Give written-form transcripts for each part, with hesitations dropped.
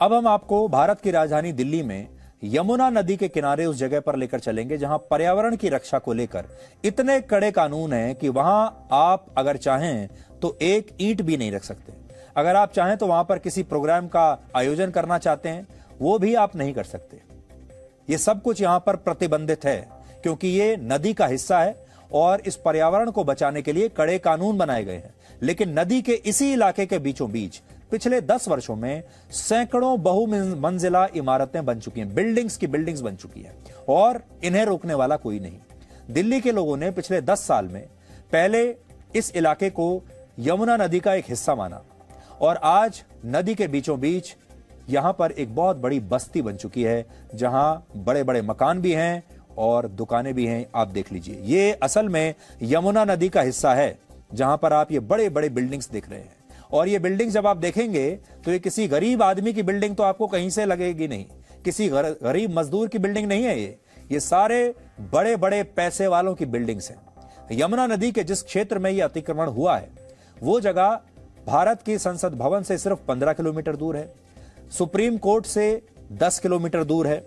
अब हम आपको भारत की राजधानी दिल्ली में यमुना नदी के किनारे उस जगह पर लेकर चलेंगे जहां पर्यावरण की रक्षा को लेकर इतने कड़े कानून हैं कि वहां आप अगर चाहें तो एक ईंट भी नहीं रख सकते। अगर आप चाहें तो वहां पर किसी प्रोग्राम का आयोजन करना चाहते हैं, वो भी आप नहीं कर सकते। ये सब कुछ यहां पर प्रतिबंधित है क्योंकि ये नदी का हिस्सा है और इस पर्यावरण को बचाने के लिए कड़े कानून बनाए गए हैं। लेकिन नदी के इसी इलाके के बीचों बीच पिछले 10 वर्षों में सैकड़ों बहुमंजिला इमारतें बन चुकी हैं, बिल्डिंग्स की बिल्डिंग्स बन चुकी हैं और इन्हें रोकने वाला कोई नहीं। दिल्ली के लोगों ने पिछले 10 साल में पहले इस इलाके को यमुना नदी का एक हिस्सा माना और आज नदी के बीचों बीच यहां पर एक बहुत बड़ी बस्ती बन चुकी है जहां बड़े बड़े मकान भी हैं और दुकानें भी हैं। आप देख लीजिए, ये असल में यमुना नदी का हिस्सा है जहां पर आप ये बड़े बड़े बिल्डिंग्स देख रहे हैं। और ये बिल्डिंग जब आप देखेंगे तो ये किसी गरीब आदमी की बिल्डिंग तो आपको कहीं से लगेगी नहीं, किसी गरीब मजदूर की बिल्डिंग नहीं है। ये सारे बड़े बड़े पैसे वालों की बिल्डिंग्स हैं। यमुना नदी के जिस क्षेत्र में ये अतिक्रमण हुआ है वो जगह भारत की संसद भवन से सिर्फ 15 किलोमीटर दूर है, सुप्रीम कोर्ट से 10 किलोमीटर दूर है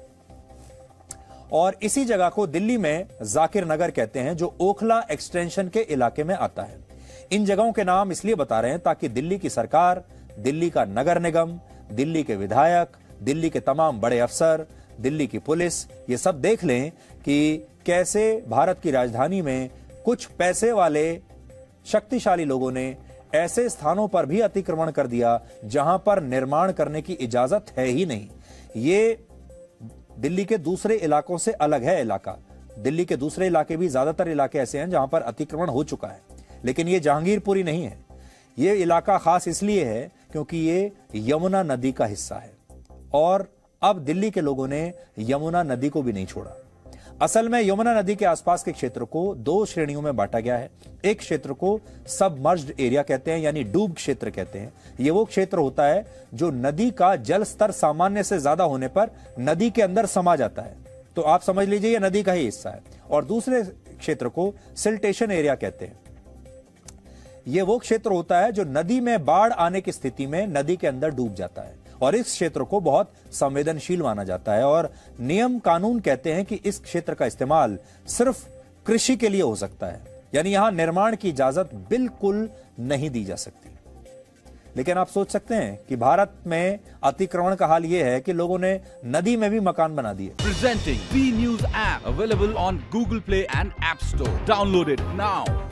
और इसी जगह को दिल्ली में जाकिर नगर कहते हैं जो ओखला एक्सटेंशन के इलाके में आता है। इन जगहों के नाम इसलिए बता रहे हैं ताकि दिल्ली की सरकार, दिल्ली का नगर निगम, दिल्ली के विधायक, दिल्ली के तमाम बड़े अफसर, दिल्ली की पुलिस ये सब देख लें कि कैसे भारत की राजधानी में कुछ पैसे वाले शक्तिशाली लोगों ने ऐसे स्थानों पर भी अतिक्रमण कर दिया जहां पर निर्माण करने की इजाजत है ही नहीं। ये दिल्ली के दूसरे इलाकों से अलग है इलाका। दिल्ली के दूसरे इलाके भी, ज्यादातर इलाके ऐसे हैं जहां पर अतिक्रमण हो चुका है, लेकिन ये जहांगीरपुरी नहीं है। ये इलाका खास इसलिए है क्योंकि ये यमुना नदी का हिस्सा है और अब दिल्ली के लोगों ने यमुना नदी को भी नहीं छोड़ा। असल में यमुना नदी के आसपास के क्षेत्र को 2 श्रेणियों में बांटा गया है। एक क्षेत्र को सबमर्ज्ड एरिया कहते हैं, यानी डूब क्षेत्र कहते हैं। ये वो क्षेत्र होता है जो नदी का जल स्तर सामान्य से ज्यादा होने पर नदी के अंदर समा जाता है, तो आप समझ लीजिए ये नदी का ही हिस्सा है। और दूसरे क्षेत्र को सिल्टेशन एरिया कहते हैं। ये वो क्षेत्र होता है जो नदी में बाढ़ आने की स्थिति में नदी के अंदर डूब जाता है और इस क्षेत्र को बहुत संवेदनशील माना जाता है और नियम कानून कहते हैं कि इस क्षेत्र का इस्तेमाल सिर्फ कृषि के लिए हो सकता है, यानी यहां निर्माण की इजाजत बिल्कुल नहीं दी जा सकती। लेकिन आप सोच सकते हैं कि भारत में अतिक्रमण का हाल यह है कि लोगों ने नदी में भी मकान बना दिए। Presenting B news app available on Google Play and App Store. Download it now.